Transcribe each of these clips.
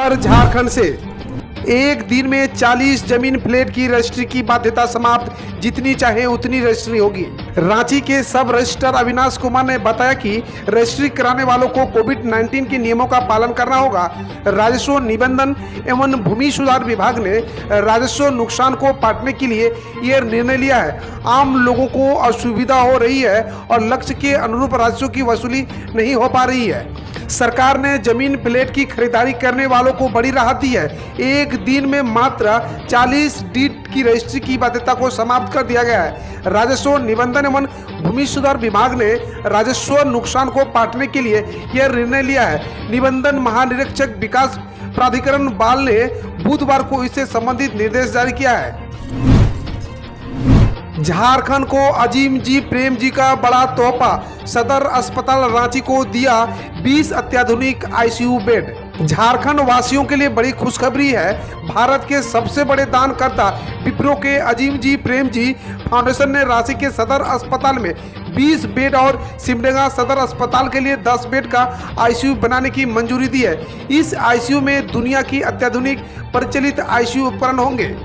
खबर झारखंड से। एक दिन में 40 जमीन फ्लैट की रजिस्ट्री की बाध्यता समाप्त, जितनी चाहे उतनी रजिस्ट्री होगी। रांची के सब रजिस्ट्रार अविनाश कुमार ने बताया कि रजिस्ट्री कराने वालों को कोविड-19 के नियमों का पालन करना होगा। राजस्व निबंधन एवं भूमि सुधार विभाग ने राजस्व नुकसान को पाटने के लिए यह निर्णय लिया है। आम लोगों को असुविधा हो रही है और लक्ष्य के अनुरूप राजस्व की वसूली नहीं हो पा रही है। सरकार ने जमीन प्लेट की खरीदारी करने वालों को बड़ी राहत दी है। एक दिन में मात्र 40 डीड की रजिस्ट्री की बाध्यता को समाप्त कर दिया गया है। राजस्व निबंधन एवं भूमि सुधार विभाग ने राजस्व नुकसान को पाटने के लिए यह निर्णय लिया है। निबंधन महानिरीक्षक विकास प्राधिकरण बाल ने बुधवार को इससे संबंधित निर्देश जारी किया है। झारखंड को अजीम जी प्रेम जी का बड़ा तोहफा, सदर अस्पताल रांची को दिया 20 अत्याधुनिक आईसीयू बेड। झारखंड वासियों के लिए बड़ी खुशखबरी है। भारत के सबसे बड़े दानकर्ता विप्रो के अजीम जी प्रेम जी फाउंडेशन ने रांची के सदर अस्पताल में 20 बेड और सिमडेगा सदर अस्पताल के लिए 10 बेड का आईसीयू बनाने की मंजूरी दी है। इस आईसीयू में दुनिया की अत्याधुनिक प्रचलित आईसीयू उपकरण होंगे।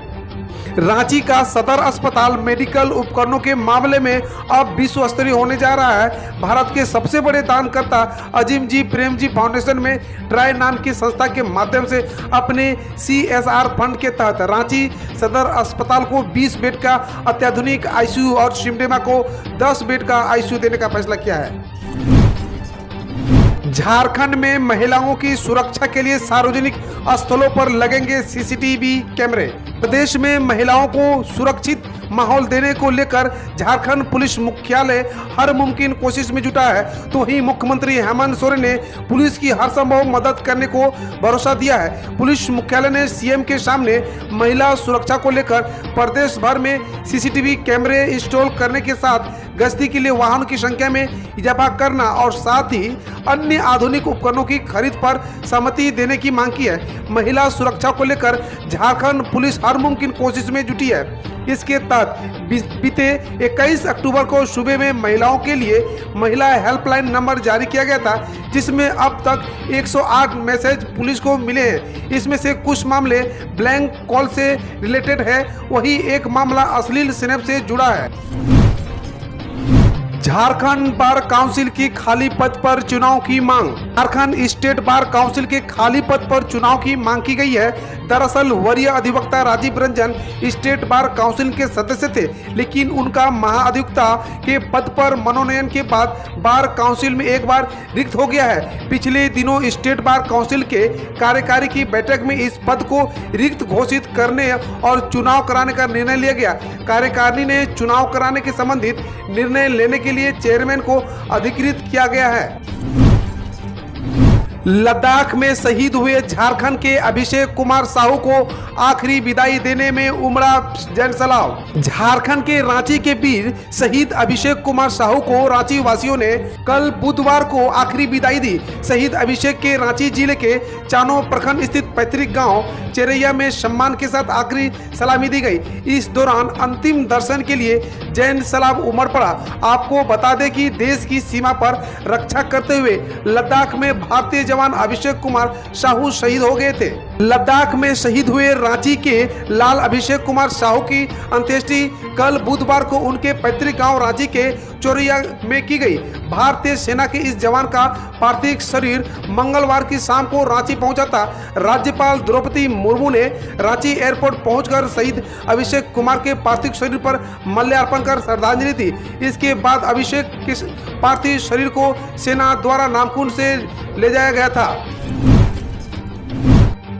रांची का सदर अस्पताल मेडिकल उपकरणों के मामले में अब विश्व स्तरीय होने जा रहा है। भारत के सबसे बड़े दानकर्ता अजीम जी प्रेम जी फाउंडेशन में ट्राई नाम की संस्था के माध्यम से अपने CSR फंड के तहत रांची सदर अस्पताल को 20 बेड का अत्याधुनिक आईसीयू और सिमडेगा को 10 बेड का आईसीयू देने का फैसला किया है। झारखंड में महिलाओं की सुरक्षा के लिए सार्वजनिक स्थलों पर लगेंगे सीसीटीवी कैमरे। प्रदेश में महिलाओं को सुरक्षित माहौल देने को लेकर झारखंड पुलिस मुख्यालय हर मुमकिन कोशिश में जुटा है। तो वहीं मुख्यमंत्री हेमंत सोरेन ने पुलिस की हर संभव मदद करने को भरोसा दिया है। पुलिस मुख्यालय ने सीएम के सामने महिला सुरक्षा को लेकर प्रदेश भर में सीसीटीवी कैमरे इंस्टॉल करने के साथ गश्ती के लिए वाहनों की संख्या में इजाफा करना और साथ ही अन्य आधुनिक उपकरणों की खरीद पर सहमति देने की मांग की है। महिला सुरक्षा को लेकर झारखंड पुलिस हर मुमकिन कोशिश में जुटी है। इसके तहत बीते 21 अक्टूबर को सुबह में महिलाओं के लिए महिला हेल्पलाइन नंबर जारी किया गया था, जिसमें अब तक 108 मैसेज पुलिस को मिले हैं। इसमें से कुछ मामले ब्लैंक कॉल से रिलेटेड है, वही एक मामला अश्लील स्नैप से जुड़ा है। झारखंड बार काउंसिल की खाली पद पर चुनाव की मांग। झारखंड स्टेट बार काउंसिल के खाली पद पर चुनाव की मांग की गई है। दरअसल वरीय अधिवक्ता Rajiv Ranjan state bar council के सदस्य थे, लेकिन उनका महाअधिवक्ता के पद पर मनोनयन के बाद बार काउंसिल में एक बार रिक्त हो गया है। पिछले दिनों स्टेट बार काउंसिल के कार्यकारी की बैठक में इस पद को रिक्त घोषित करने और चुनाव कराने का निर्णय लिया गया। कार्यकारिणी ने चुनाव कराने के संबंधित निर्णय लेने के लिए चेयरमैन को अधिकृत किया गया है। लद्दाख में शहीद हुए झारखंड के अभिषेक कुमार साहू को आखिरी विदाई देने में उमड़ा जनसैलाब। झारखंड के रांची के वीर शहीद अभिषेक कुमार साहू को रांची वासियों ने कल बुधवार को आखिरी विदाई दी। शहीद अभिषेक के रांची जिले के चानो प्रखंड स्थित पैतृक गांव चेरैया में सम्मान के साथ आखिरी सलामी दी गई। इस दौरान अंतिम दर्शन के लिए जैन सैलाब उमड़ पड़ा। आपको बता दें कि देश की सीमा पर रक्षा करते हुए लद्दाख में भारतीय जवान अभिषेक कुमार साहू शहीद हो गए थे। लद्दाख में शहीद हुए रांची के लाल अभिषेक कुमार साहू की अंत्येष्टि कल बुधवार को उनके पैतृक गांव रांची के चोरैया में की गई। भारतीय सेना के इस जवान का पार्थिव शरीर मंगलवार की शाम को रांची पहुंचा था। राज्यपाल द्रौपदी मुर्मू ने रांची एयरपोर्ट पहुंचकर शहीद अभिषेक कुमार के पार्थिव शरीर पर माल्यार्पण कर श्रद्धांजलि दी। इसके बाद अभिषेक के पार्थिव शरीर को सेना द्वारा नामकुंड से ले जाया गया था।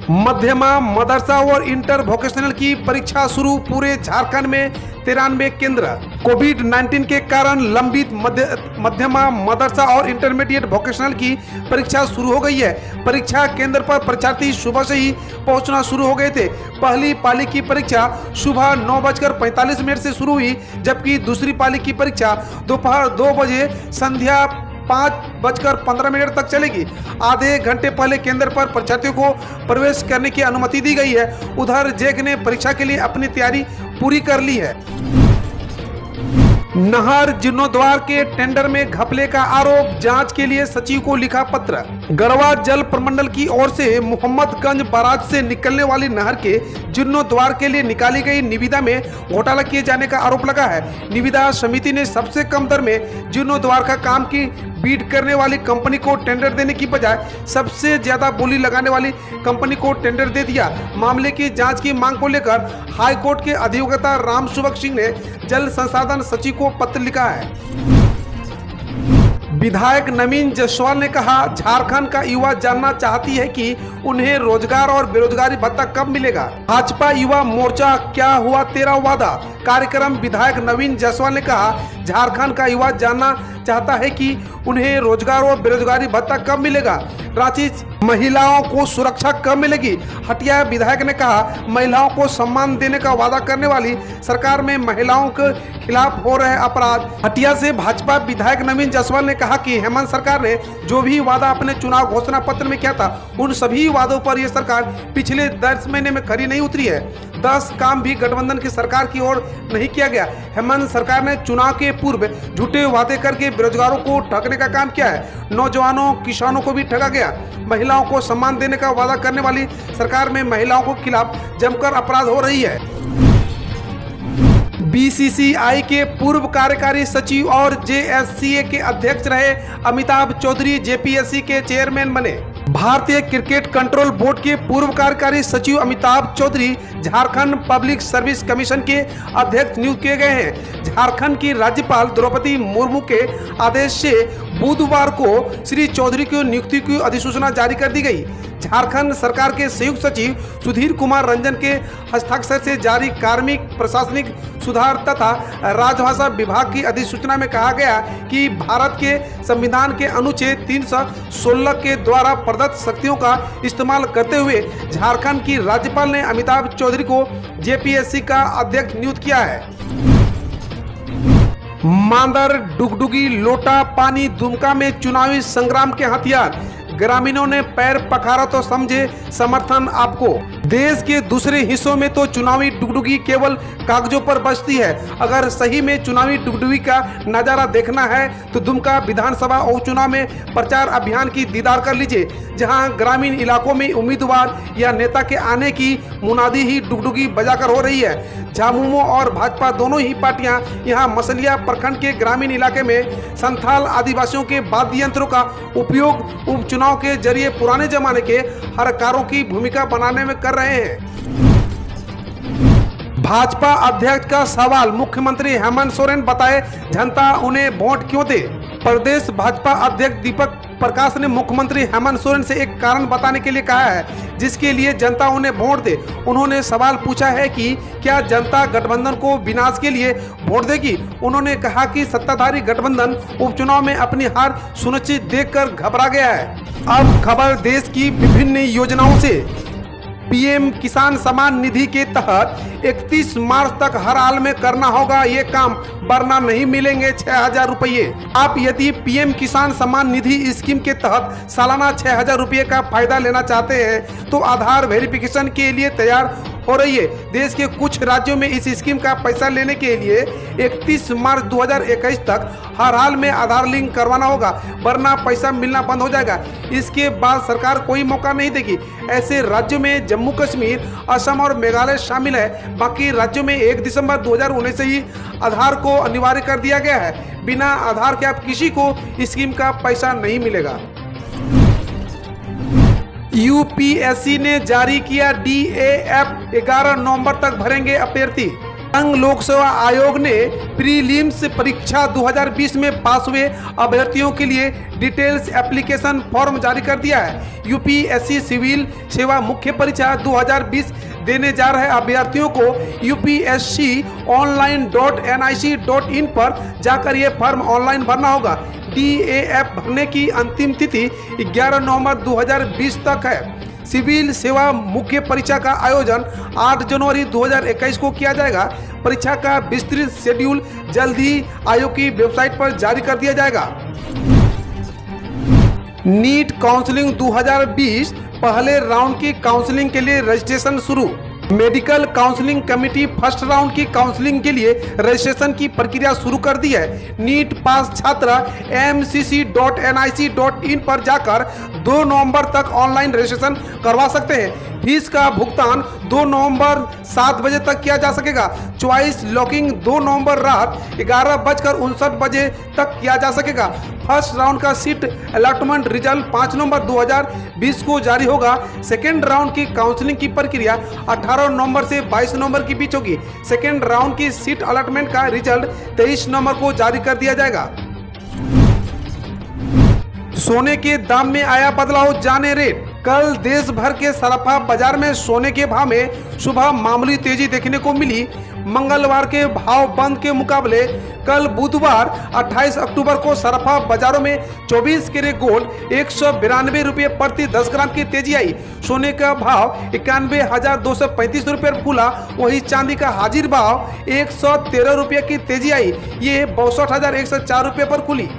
मध्यमा, मदरसा और इंटर वोकेशनल की परीक्षा शुरू। पूरे झारखंड में 93 केंद्र। कोविड-19 के कारण लंबित मध्यमा, मदरसा और इंटरमीडिएट वोकेशनल की परीक्षा शुरू हो गई है। परीक्षा केंद्र पर परीक्षार्थी सुबह से ही पहुंचना शुरू हो गए थे। पहली पाली की परीक्षा सुबह 9:45 से शुरू हुई, जबकि दूसरी पाली की परीक्षा दोपहर 2 बजे संध्या 5:15 तक चलेगी। आधे घंटे पहले केंद्र पर परीक्षार्थियों को प्रवेश करने की अनुमति दी गई है। उधर जेक ने परीक्षा के लिए अपनी तैयारी पूरी कर ली है। नहर जीर्णोद्वार के टेंडर में घपले का आरोप, जांच के लिए सचिव को लिखा पत्र। गढ़वा जल प्रमंडल की ओर से मोहम्मदगंज बाराज से निकलने वाली नहर के जीर्णोद्वार के लिए निकाली गई निविदा में घोटाला किए जाने का आरोप लगा है। निविदा समिति ने सबसे कम दर में जीर्णोद्वार का काम की बीड करने वाली कंपनी को टेंडर देने की बजाय सबसे ज्यादा बोली लगाने वाली कंपनी को टेंडर दे दिया। मामले की जांच की मांग को लेकर हाईकोर्ट के अधिवक्ता राम सुभग सिंह ने जल संसाधन सचिव को पत्र लिखा है। विधायक नवीन जायसवाल ने कहा, झारखंड का युवा जानना चाहती है कि उन्हें रोजगार और बेरोजगारी भत्ता कब मिलेगा। भाजपा युवा मोर्चा क्या हुआ तेरा वादा कार्यक्रम विधायक नवीन जायसवाल ने कहा, झारखंड का युवा जानना चाहता है कि उन्हें रोजगार और बेरोजगारी भत्ता कब मिलेगा। रांची महिलाओं को सुरक्षा कब मिलेगी। हटिया विधायक ने कहा, महिलाओं को सम्मान देने का वादा करने वाली सरकार में महिलाओं के खिलाफ हो रहे अपराध। हटिया से भाजपा विधायक नवीन जायसवाल ने कहा कि हेमंत सरकार ने जो भी वादा अपने चुनाव घोषणा पत्र में किया था, उन सभी वादों पर यह सरकार पिछले 10 महीने में खरी नहीं उतरी है। 10 काम भी गठबंधन की सरकार की ओर नहीं किया गया। हेमंत सरकार ने चुनाव के पूर्व झूठे वादे करके बेरोजगारों को ठगने का काम किया है। नौजवानों किसानों को भी ठगा गया। महिलाओं को सम्मान देने का वादा करने वाली सरकार में महिलाओं के खिलाफ जमकर अपराध हो रही है। बीसीसीआई के पूर्व कार्यकारी सचिव और जेएससीए के अध्यक्ष रहे अमिताभ चौधरी जेपीएससी के चेयरमैन बने। भारतीय क्रिकेट कंट्रोल बोर्ड के पूर्व कार्यकारी सचिव Amitabh Chaudhary Jharkhand public service commission के अध्यक्ष नियुक्त किए गए हैं। झारखंड की राज्यपाल द्रौपदी मुर्मू के आदेश से बुधवार को श्री चौधरी की नियुक्ति की अधिसूचना जारी कर दी गई। झारखंड सरकार के संयुक्त सचिव सुधीर कुमार रंजन के हस्ताक्षर से जारी कार्मिक प्रशासनिक सुधार तथा राजभाषा विभाग की अधिसूचना में कहा गया कि भारत के संविधान के अनुच्छेद 316 के द्वारा प्रदत्त शक्तियों का इस्तेमाल करते हुए झारखंड की राज्यपाल ने अमिताभ चौधरी को जेपीएससी का अध्यक्ष नियुक्त किया है। मांदर, डुगडुगी, लोटा, पानी, दुमका में चुनावी संग्राम के हथियार। ग्रामीणों ने पैर पखारा तो समझे समर्थन आपको। देश के दूसरे हिस्सों में तो चुनावी डुगडुगी केवल कागजों पर बचती है। अगर सही में चुनावी डुगडुगी का नजारा देखना है तो दुमका विधानसभा उपचुनाव में प्रचार अभियान की दीदार कर लीजिए, जहां ग्रामीण इलाकों में उम्मीदवार या नेता के आने की मुनादी ही डुगडुगी बजाकर हो रही है। झामुमो और भाजपा दोनों ही पार्टियां यहां मसलिया प्रखंड के ग्रामीण इलाके में संथाल आदिवासियों के वाद्य यंत्रों का उपयोग उपचुनाव के जरिए पुराने जमाने के हरकारों की भूमिका बनाने में कर रहे हैं। भाजपा अध्यक्ष का सवाल, मुख्यमंत्री हेमंत सोरेन बताए जनता उन्हें वोट क्यों दे। प्रदेश भाजपा अध्यक्ष दीपक प्रकाश ने मुख्यमंत्री हेमंत सोरेन से एक कारण बताने के लिए कहा है जिसके लिए जनता उन्हें वोट दे। उन्होंने सवाल पूछा है कि क्या जनता गठबंधन को विनाश के लिए वोट देगी। उन्होंने कहा कि सत्ताधारी गठबंधन उपचुनाव में अपनी हार सुनिश्चित देखकर घबरा गया है। अब खबर देश की विभिन्न योजनाओं से। पीएम किसान सम्मान निधि के तहत 31 मार्च तक हर हाल में करना होगा ये काम, वरना नहीं मिलेंगे 6000 रुपये। आप यदि पीएम किसान सम्मान निधि स्कीम के तहत सालाना 6000 रुपये का फायदा लेना चाहते हैं तो आधार वेरिफिकेशन के लिए तैयार हो रही है। देश के कुछ राज्यों में इस स्कीम का पैसा लेने के लिए 31 मार्च 2021 तक हर हाल में आधार लिंक करवाना होगा, वरना पैसा मिलना बंद हो जाएगा। इसके बाद सरकार कोई मौका नहीं देगी। ऐसे राज्यों में जम्मू कश्मीर, असम और मेघालय शामिल है। बाकी राज्यों में 1 दिसंबर 2019 से ही आधार को अनिवार्य कर दिया गया है। बिना आधार के आप किसी को स्कीम का पैसा नहीं मिलेगा। यूपीएससी ने जारी किया डीएएफ, 11 नवंबर तक भरेंगे अभ्यर्थी। संघ लोक सेवा आयोग ने प्रीलिम्स परीक्षा 2020 में पास हुए अभ्यर्थियों के लिए डिटेल्स एप्लीकेशन फॉर्म जारी कर दिया है। यूपीएससी सिविल सेवा मुख्य परीक्षा 2020 देने जा रहे अभ्यर्थियों को upsconline.nic.in पर जाकर ये फॉर्म ऑनलाइन भरना होगा। डीएएफ भरने की अंतिम तिथि 11 नवंबर 2020 तक है। सिविल सेवा मुख्य परीक्षा का आयोजन 8 जनवरी 2021 को किया जाएगा। परीक्षा का विस्तृत शेड्यूल जल्द ही आयोग की वेबसाइट पर जारी कर दिया जाएगा। नीट काउंसलिंग 2020 पहले राउंड की काउंसलिंग के लिए रजिस्ट्रेशन शुरू। Medical counselling committee first round की काउंसलिंग के लिए रजिस्ट्रेशन की प्रक्रिया शुरू कर दी है। नीट पास छात्र mcc.nic.in पर जाकर 2 नवंबर तक ऑनलाइन रजिस्ट्रेशन करवा सकते हैं। फीस का भुगतान 2 नवंबर 7 बजे तक किया जा सकेगा। चॉइस लॉकिंग 2 नवंबर रात 11:59 बजे तक किया जा सकेगा। फर्स्ट राउंड का सीट अलॉटमेंट रिजल्ट 5 नवंबर 2020 को जारी होगा। सेकेंड राउंड की काउंसलिंग की प्रक्रिया 18 नवंबर से 22 नवंबर के बीच होगी। सेकेंड राउंड की सीट अलॉटमेंट का रिजल्ट 23 नवंबर को जारी कर दिया जाएगा। सोने के दाम में आया बदलाव, जाने रेट। कल देश भर के सराफा बाजार में सोने के भाव में सुबह मामूली तेजी देखने को मिली। मंगलवार के भाव बंद के मुकाबले कल बुधवार 28 अक्टूबर को सराफा बाजारों में 24 कैरेट गोल्ड 192 रुपये प्रति 10 ग्राम की तेजी आई। सोने का भाव 91,235 रुपये पर खुला। वहीं चांदी का हाजिर भाव 113 रुपये की तेजी आई। ये 62,104 रुपये पर खुली।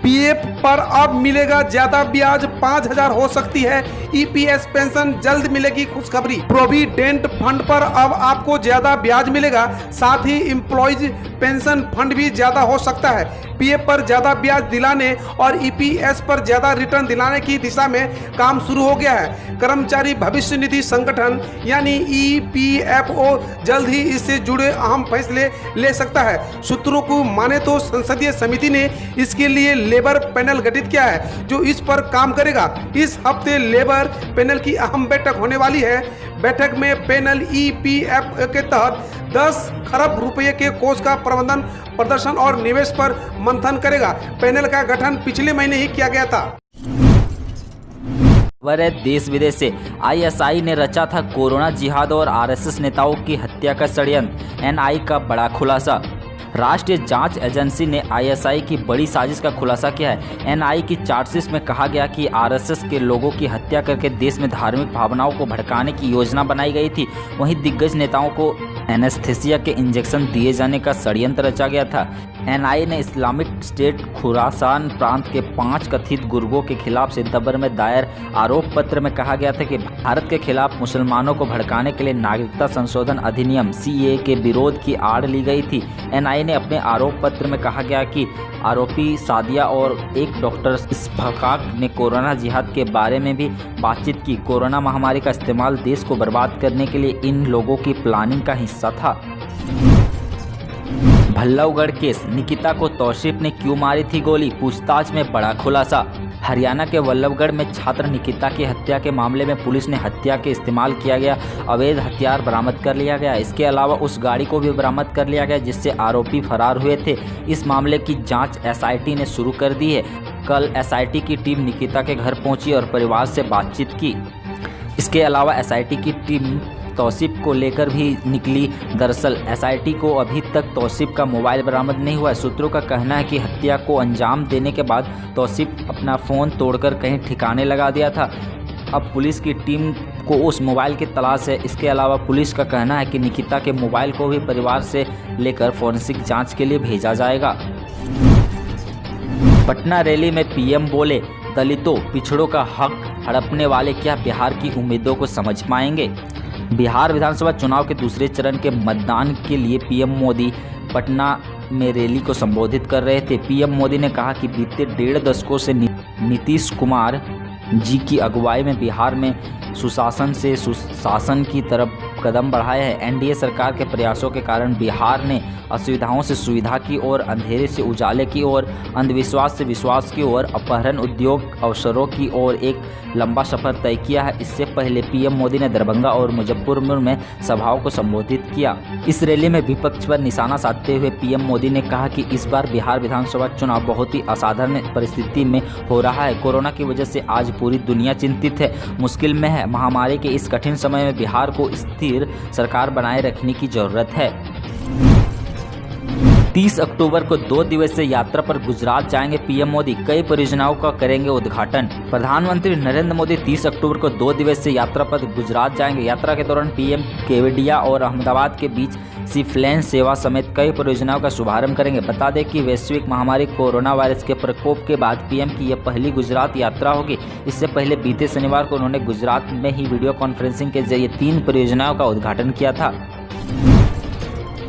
पीएफ पर अब मिलेगा ज्यादा ब्याज, 5,000 हो सकती है। ईपीएस पेंशन जल्द मिलेगी खुशखबरी। प्रोविडेंट फंड पर अब आपको ज्यादा ब्याज मिलेगा, साथ ही एम्प्लॉयज पेंशन फंड भी ज्यादा हो सकता है। पीएफ पर ज्यादा ब्याज दिलाने और ईपीएस पर ज्यादा रिटर्न दिलाने की दिशा में काम शुरू हो गया है। कर्मचारी भविष्य निधि संगठन यानी ईपीएफओ जल्द ही इससे जुड़े अहम फैसले ले सकता है। सूत्रों को माने तो संसदीय समिति ने इसके लिए लेबर पैनल गठित किया है जो इस पर काम करेगा। इस हफ्ते लेबर पैनल की अहम बैठक होने वाली है। बैठक में पैनल ईपीएफ के तहत 10 खरब रुपए के कोष का प्रबंधन, प्रदर्शन और निवेश पर मंथन करेगा। पैनल का गठन पिछले महीने ही किया गया था। देश विदेश से आईएसआई ने रचा था कोरोना जिहाद और आरएसएस नेताओं की हत्या का षड्यंत्र, एनआई का बड़ा खुलासा। राष्ट्रीय जांच एजेंसी ने आईएसआई की बड़ी साजिश का खुलासा किया है। एनआई की चार्जशीट में कहा गया कि आरएसएस के लोगों की हत्या करके देश में धार्मिक भावनाओं को भड़काने की योजना बनाई गई थी। वहीं दिग्गज नेताओं को एनेस्थेसिया के इंजेक्शन दिए जाने का षड्यंत्र रचा गया था। एनआई ने इस्लामिक स्टेट खुरासान प्रांत के 5 कथित गुर्गों के खिलाफ सितंबर में दायर आरोप पत्र में कहा गया था कि भारत के खिलाफ मुसलमानों को भड़काने के लिए नागरिकता संशोधन अधिनियम सीएए के विरोध की आड़ ली गई थी। एनआई ने अपने आरोप पत्र में कहा गया कि आरोपी सादिया और एक डॉक्टर इस्फाक ने कोरोना जिहाद के बारे में भी बातचीत की। कोरोना महामारी का इस्तेमाल देश को बर्बाद करने के लिए इन लोगों की प्लानिंग का हिस्सा था। भल्लभगढ़ केस, निकिता को तौसीफ ने क्यों मारी थी गोली, पूछताछ में बड़ा खुलासा। हरियाणा के वल्लभगढ़ में छात्र निकिता की हत्या के मामले में पुलिस ने हत्या के इस्तेमाल किया गया अवैध हथियार बरामद कर लिया गया। इसके अलावा उस गाड़ी को भी बरामद कर लिया गया जिससे आरोपी फरार हुए थे। इस मामले की जांच एसआईटी ने शुरू कर दी है। कल एसआईटी की टीम निकिता के घर पहुंची और परिवार से बातचीत की। इसके अलावा एसआईटी की टीम तौसीफ को लेकर भी निकली। दरअसल एसआईटी को अभी तक तौसीफ का मोबाइल बरामद नहीं हुआ है। सूत्रों का कहना है कि हत्या को अंजाम देने के बाद तौसीफ अपना फ़ोन तोड़कर कहीं ठिकाने लगा दिया था। अब पुलिस की टीम को उस मोबाइल की तलाश है। इसके अलावा पुलिस का कहना है कि निकिता के मोबाइल को भी परिवार से लेकर फॉरेंसिक जांच के लिए भेजा जाएगा। पटना रैली में पीएम बोले, दलितों पिछड़ों का हक हड़पने वाले क्या बिहार की उम्मीदों को समझ पाएंगे। बिहार विधानसभा चुनाव के दूसरे चरण के मतदान के लिए पीएम मोदी पटना में रैली को संबोधित कर रहे थे। पीएम मोदी ने कहा कि बीते 1.5 दशकों से नीतीश कुमार जी की अगुवाई में बिहार में सुशासन से सुशासन की तरफ कदम बढ़ाए हैं। एनडीए सरकार के प्रयासों के कारण बिहार ने असुविधाओं से सुविधा की ओर, अंधेरे से उजाले की ओर, अंधविश्वास से विश्वास की ओर, अपहरण उद्योग अवसरों की ओर एक लंबा सफर तय किया है। इससे पहले पीएम मोदी ने दरभंगा और मुजफ्फरपुर में सभाओं को संबोधित किया। इस रैली में विपक्ष पर निशाना साधते हुए पीएम मोदी ने कहा कि इस बार बिहार विधानसभा चुनाव बहुत ही असाधारण परिस्थिति में हो रहा है। कोरोना की वजह से आज पूरी दुनिया चिंतित है, मुश्किल में है। महामारी के इस कठिन समय में बिहार को स्थिर सरकार बनाए रखने की जरूरत है। 30 अक्टूबर को 2 दिवसीय यात्रा पर गुजरात जाएंगे पीएम मोदी। कई परियोजनाओं का करेंगे उद्घाटन। प्रधानमंत्री नरेंद्र मोदी 30 अक्टूबर को 2 दिवसीय यात्रा पर गुजरात जाएंगे। यात्रा के दौरान पीएम केवडिया और अहमदाबाद के बीच सीफ्लेन सेवा समेत कई परियोजनाओं का शुभारंभ करेंगे। बता दें कि वैश्विक महामारी कोरोना वायरस के प्रकोप के बाद पीएम की यह पहली गुजरात यात्रा होगी। इससे पहले बीते शनिवार को उन्होंने गुजरात में ही वीडियो कॉन्फ्रेंसिंग के जरिए 3 परियोजनाओं का उद्घाटन किया था।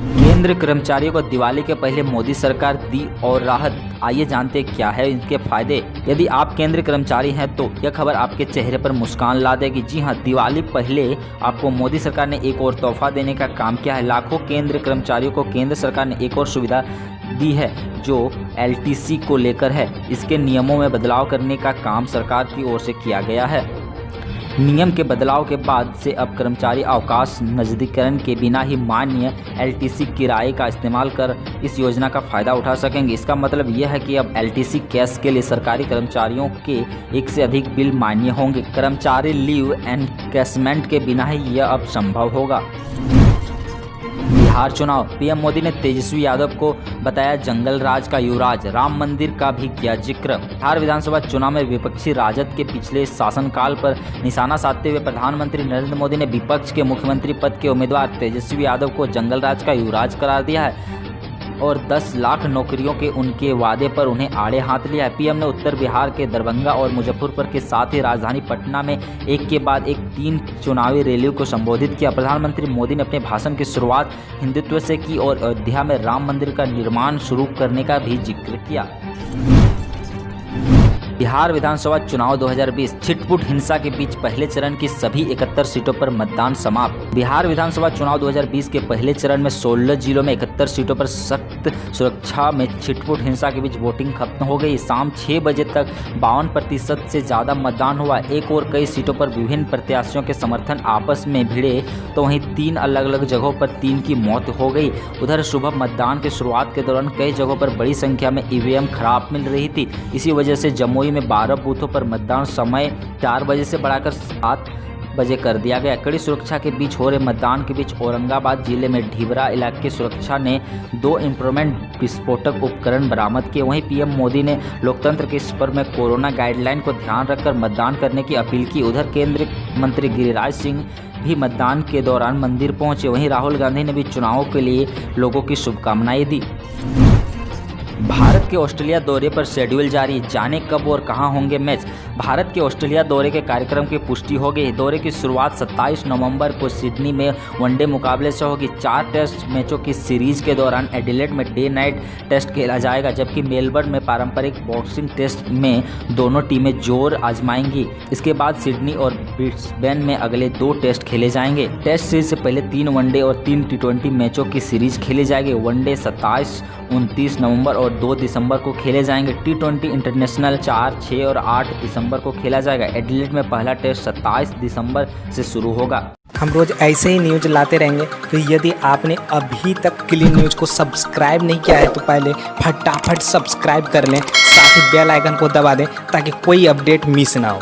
केंद्र कर्मचारियों को दिवाली के पहले मोदी सरकार दी और राहत। आइए जानते हैं क्या है इनके फायदे। यदि आप केंद्र कर्मचारी हैं तो यह खबर आपके चेहरे पर मुस्कान ला देगी। जी हां, दिवाली पहले आपको मोदी सरकार ने एक और तोहफा देने का काम किया है। लाखों केंद्र कर्मचारियों को केंद्र सरकार ने एक और सुविधा दी है जो LTC को लेकर है। इसके नियमों में बदलाव करने का काम सरकार की ओर से किया गया है। नियम के बदलाव के बाद से अब कर्मचारी अवकाश नजदीकरण के बिना ही मान्य LTC किराए का इस्तेमाल कर इस योजना का फ़ायदा उठा सकेंगे। इसका मतलब यह है कि अब LTC कैश के लिए सरकारी कर्मचारियों के एक से अधिक बिल मान्य होंगे। कर्मचारी लीव एनकैशमेंट के बिना ही यह अब संभव होगा। बिहार चुनाव, पीएम मोदी ने तेजस्वी यादव को बताया जंगल राज का युवराज। राम मंदिर का भी किया जिक्र। बिहार विधानसभा चुनाव में विपक्षी राजद के पिछले शासनकाल पर निशाना साधते हुए प्रधानमंत्री नरेंद्र मोदी ने विपक्ष के मुख्यमंत्री पद के उम्मीदवार तेजस्वी यादव को जंगल राज का युवराज करार दिया है और 10 लाख नौकरियों के उनके वादे पर उन्हें आड़े हाथ लिया है। पीएम ने उत्तर बिहार के दरभंगा और मुजफ्फरपुर के साथ ही राजधानी पटना में एक के बाद एक 3 चुनावी रैलियों को संबोधित किया। प्रधानमंत्री मोदी ने अपने भाषण की शुरुआत हिंदुत्व से की और अयोध्या में राम मंदिर का निर्माण शुरू करने का भी जिक्र किया। बिहार विधानसभा चुनाव 2020, छिटपुट हिंसा के बीच पहले चरण की सभी 71 सीटों पर मतदान समाप्त। बिहार विधानसभा चुनाव 2020 के पहले चरण में 16 जिलों में 71 सीटों पर सख्त सुरक्षा में छिटपुट हिंसा के बीच वोटिंग खत्म हो गई। शाम 6 बजे तक 52% से ज़्यादा मतदान हुआ। एक और कई सीटों पर विभिन्न प्रत्याशियों के समर्थन आपस में भिड़े तो वहीं 3 अलग अलग जगहों पर 3 की मौत हो गई। उधर सुबह मतदान की शुरुआत के दौरान कई जगहों पर बड़ी संख्या में EVM खराब मिल रही थी। इसी वजह से जमुई में 12 बूथों पर मतदान समय 4 बजे से बढ़ाकर 7 बजे कर दिया गया। कड़ी सुरक्षा के बीच हो रहे मतदान के बीच औरंगाबाद जिले में ढीबरा इलाके की सुरक्षा ने 2 इंप्रूवमेंट विस्फोटक उपकरण बरामद किए। वहीं पीएम मोदी ने लोकतंत्र के इस पर्व में कोरोना गाइडलाइन को ध्यान रखकर मतदान करने की अपील की। उधर केंद्रीय मंत्री गिरिराज सिंह भी मतदान के दौरान मंदिर पहुंचे। वहीं राहुल गांधी ने भी चुनाव के लिए लोगों की शुभकामनाएं दी। भारत के ऑस्ट्रेलिया दौरे पर शेड्यूल जारी, जाने कब और कहां होंगे मैच। भारत के ऑस्ट्रेलिया दौरे के कार्यक्रम की पुष्टि हो गई। दौरे की शुरुआत 27 नवंबर को सिडनी में वनडे मुकाबले से होगी। 4 टेस्ट मैचों की सीरीज के दौरान एडिलेड में डे नाइट टेस्ट खेला जाएगा, जबकि मेलबर्न में पारंपरिक बॉक्सिंग टेस्ट में दोनों टीमें जोर आजमाएंगी। इसके बाद सिडनी और ब्रिस्बेन में अगले 2 टेस्ट खेले जाएंगे। टेस्ट सीरीज से पहले 3 वनडे और 3 T20 मैचों की सीरीज खेली जाएगी। वनडे 27, 29 नवंबर और 2 दिसंबर को खेले जाएंगे। T20 इंटरनेशनल 4, 6 और 8 दिसंबर को खेला जाएगा। एडिलेड में पहला टेस्ट 27 दिसंबर से शुरू होगा। हम रोज ऐसे ही न्यूज लाते रहेंगे, तो यदि आपने अभी तक क्लीन न्यूज को सब्सक्राइब नहीं किया है तो पहले फटाफट सब्सक्राइब कर लें, साथ ही बेल आइकन को दबा दें ताकि कोई अपडेट मिस ना हो।